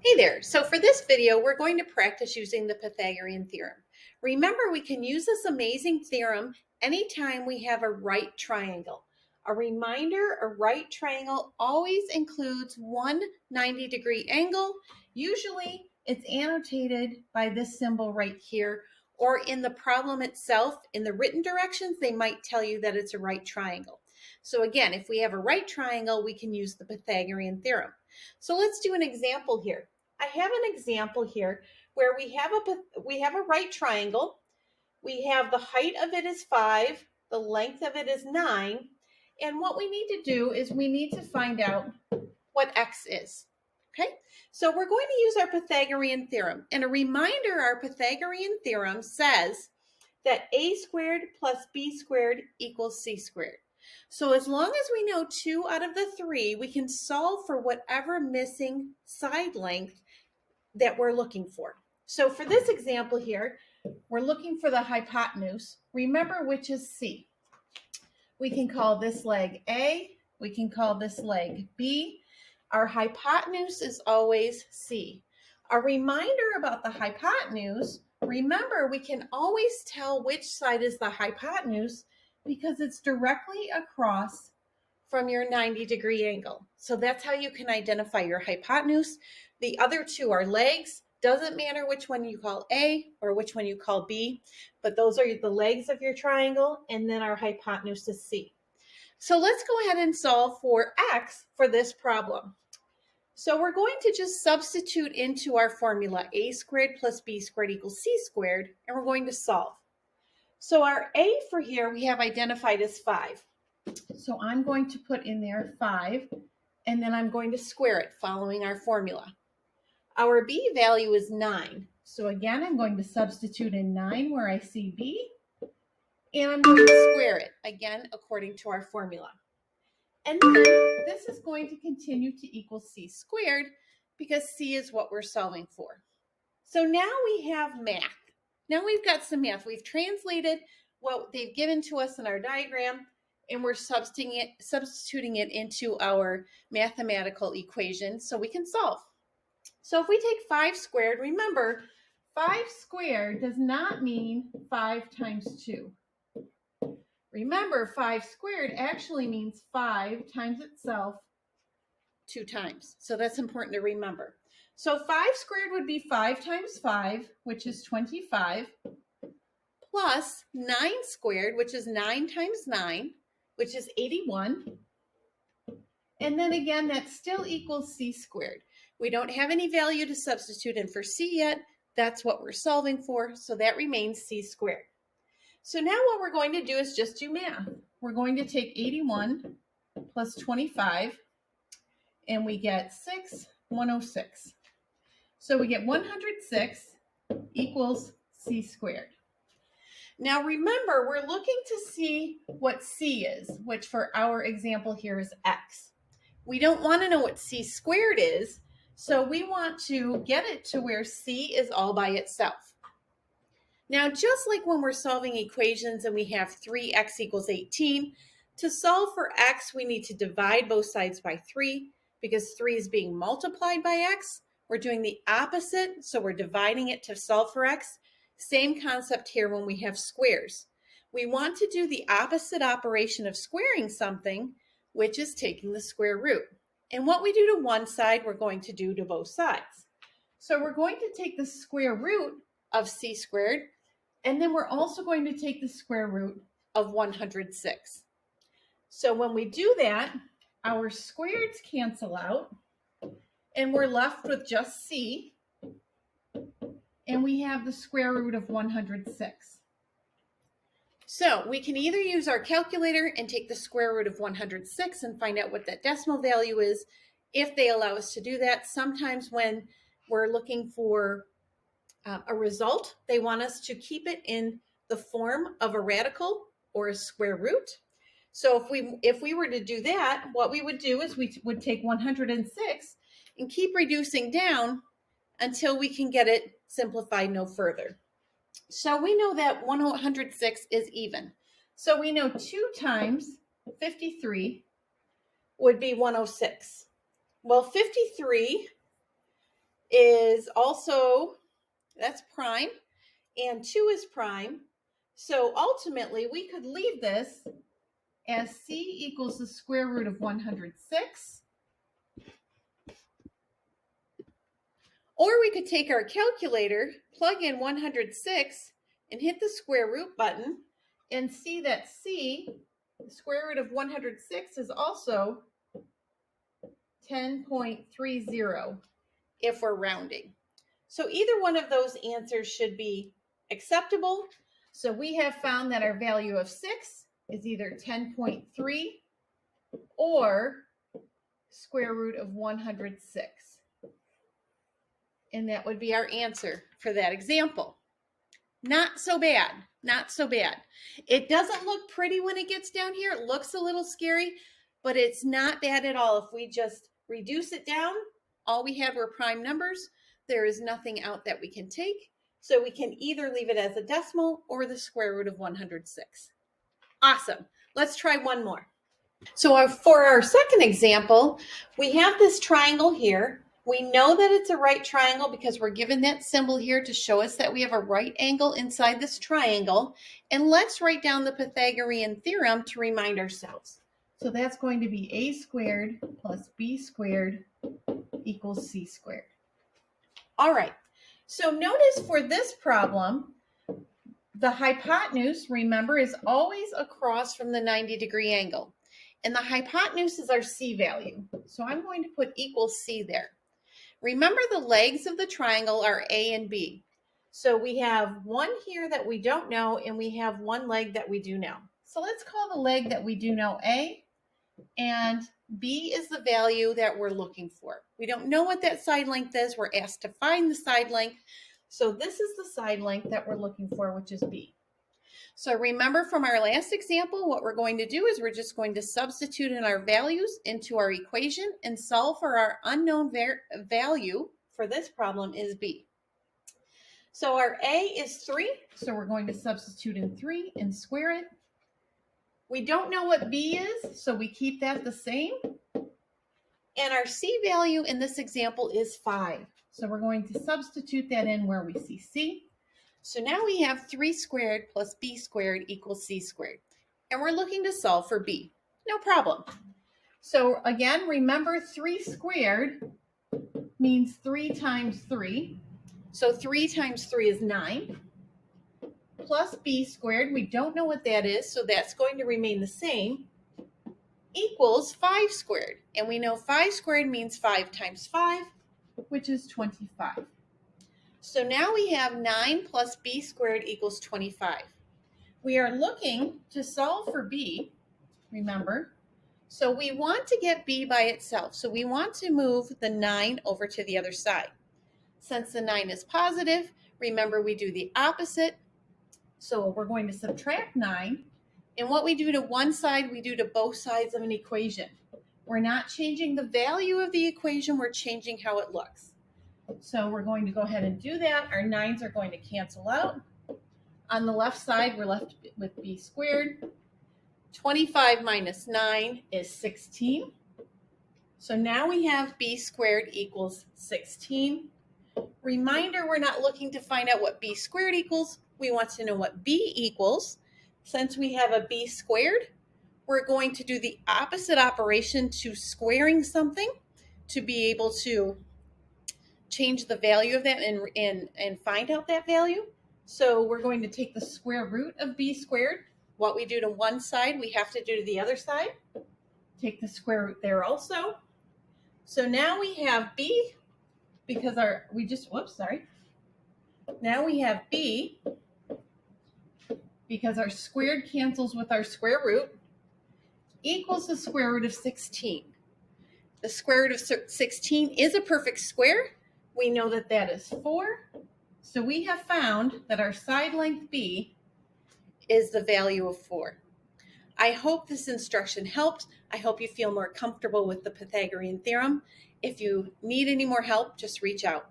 Hey there, so for this video, we're going to practice using the Pythagorean theorem. Remember, we can use this amazing theorem anytime we have a right triangle. A reminder, a right triangle always includes one 90-degree angle. Usually it's annotated by this symbol right here, or in the problem itself, in the written directions, they might tell you that it's a right triangle. So again, if we have a right triangle, we can use the Pythagorean theorem. So let's do an example here. I have an example here where we have a right triangle. We have the height of it is 5, the length of it is 9, and what we need to do is we need to find out what x is. Okay, so we're going to use our Pythagorean theorem. And a reminder, our Pythagorean theorem says that a squared plus b squared equals c squared. So as long as we know 2 out of the 3, we can solve for whatever missing side length that we're looking for. So for this example here, we're looking for the hypotenuse. Remember which is C. We can call this leg A. We can call this leg B. Our hypotenuse is always C. A reminder about the hypotenuse, remember we can always tell which side is the hypotenuse because it's directly across from your 90-degree angle. So that's how you can identify your hypotenuse. The other two are legs. Doesn't matter which one you call A or which one you call B, but those are the legs of your triangle, and then our hypotenuse is C. So let's go ahead and solve for x for this problem. So we're going to just substitute into our formula a squared plus b squared equals c squared, and we're going to solve. So our a for here we have identified as 5. So I'm going to put in there 5, and then I'm going to square it following our formula. Our b value is 9. So again, I'm going to substitute in 9 where I see b, and I'm going to square it, again, according to our formula. And then this is going to continue to equal c squared because c is what we're solving for. So now we have math. Now we've got some math. We've translated what they've given to us in our diagram, and we're substituting it into our mathematical equation so we can solve. So if we take 5 squared, remember, 5 squared does not mean 5 times 2. Remember, 5 squared actually means 5 times itself 2 times. So that's important to remember. So 5 squared would be 5 times 5, which is 25, plus 9 squared, which is 9 times 9, which is 81. And then again, that still equals c squared. We don't have any value to substitute in for c yet. That's what we're solving for, so that remains c squared. So now what we're going to do is just do math. We're going to take 81 plus 25, and we get 106. So we get 106 equals c squared. Now remember, we're looking to see what c is, which for our example here is x. We don't want to know what c squared is, so we want to get it to where c is all by itself. Now, just like when we're solving equations and we have 3x equals 18, to solve for x, we need to divide both sides by 3 because 3 is being multiplied by x. We're doing the opposite, so we're dividing it to solve for x. Same concept here when we have squares. We want to do the opposite operation of squaring something, which is taking the square root. And what we do to one side, we're going to do to both sides. So we're going to take the square root of c squared, and then we're also going to take the square root of 106. So when we do that, our squareds cancel out, and we're left with just c, and we have the square root of 106. So we can either use our calculator and take the square root of 106 and find out what that decimal value is, if they allow us to do that. Sometimes when we're looking for a result, they want us to keep it in the form of a radical or a square root. So if we were to do that, what we would do is we would take 106 and keep reducing down until we can get it simplified no further. So we know that 106 is even. So we know 2 times 53 would be 106. Well, 53 is also, that's prime, and 2 is prime. So ultimately, we could leave this as c equals the square root of 106. Or we could take our calculator, plug in 106, and hit the square root button, and see that c, the square root of 106, is also 10.30 if we're rounding. So either one of those answers should be acceptable. So we have found that our value of 6 is either 10.3 or square root of 106. And that would be our answer for that example. Not so bad, not so bad. It doesn't look pretty when it gets down here. It looks a little scary, but it's not bad at all. If we just reduce it down, all we had were prime numbers. There is nothing out that we can take. So we can either leave it as a decimal or the square root of 106. Awesome. Let's try one more. So for our second example, we have this triangle here. We know that it's a right triangle because we're given that symbol here to show us that we have a right angle inside this triangle. And let's write down the Pythagorean theorem to remind ourselves. So that's going to be a squared plus b squared equals c squared. All right. So notice for this problem, the hypotenuse, remember, is always across from the 90-degree angle. And the hypotenuse is our c value. So I'm going to put equals c there. Remember, the legs of the triangle are A and B. So we have one here that we don't know, and we have one leg that we do know. So let's call the leg that we do know A, and B is the value that we're looking for. We don't know what that side length is. We're asked to find the side length. So this is the side length that we're looking for, which is B. So remember from our last example, what we're going to do is we're just going to substitute in our values into our equation and solve for our unknown value for this problem is B. So our A is 3, so we're going to substitute in 3 and square it. We don't know what B is, so we keep that the same. And our C value in this example is 5. So we're going to substitute that in where we see C. So now we have 3 squared plus b squared equals c squared. And we're looking to solve for b. No problem. So again, remember 3 squared means 3 times 3. So 3 times 3 is 9. Plus b squared, we don't know what that is, so that's going to remain the same, equals 5 squared. And we know 5 squared means 5 times 5, which is 25. So now we have 9 plus b squared equals 25. We are looking to solve for b, remember. So we want to get b by itself. So we want to move the 9 over to the other side. Since the 9 is positive, remember we do the opposite. So we're going to subtract 9. And what we do to one side, we do to both sides of an equation. We're not changing the value of the equation, we're changing how it looks. So we're going to go ahead and do that. Our 9s are going to cancel out. On the left side, we're left with b squared. 25 minus 9 is 16. So now we have b squared equals 16. Reminder, we're not looking to find out what b squared equals. We want to know what b equals. Since we have a b squared, we're going to do the opposite operation to squaring something to be able to change the value of that and find out that value. So we're going to take the square root of b squared. What we do to one side, we have to do to the other side. Take the square root there also. So now we have b, because now we have b, because our squared cancels with our square root, equals the square root of 16. The square root of 16 is a perfect square. We know that that is 4. So we have found that our side length B is the value of 4. I hope this instruction helped. I hope you feel more comfortable with the Pythagorean theorem. If you need any more help, just reach out.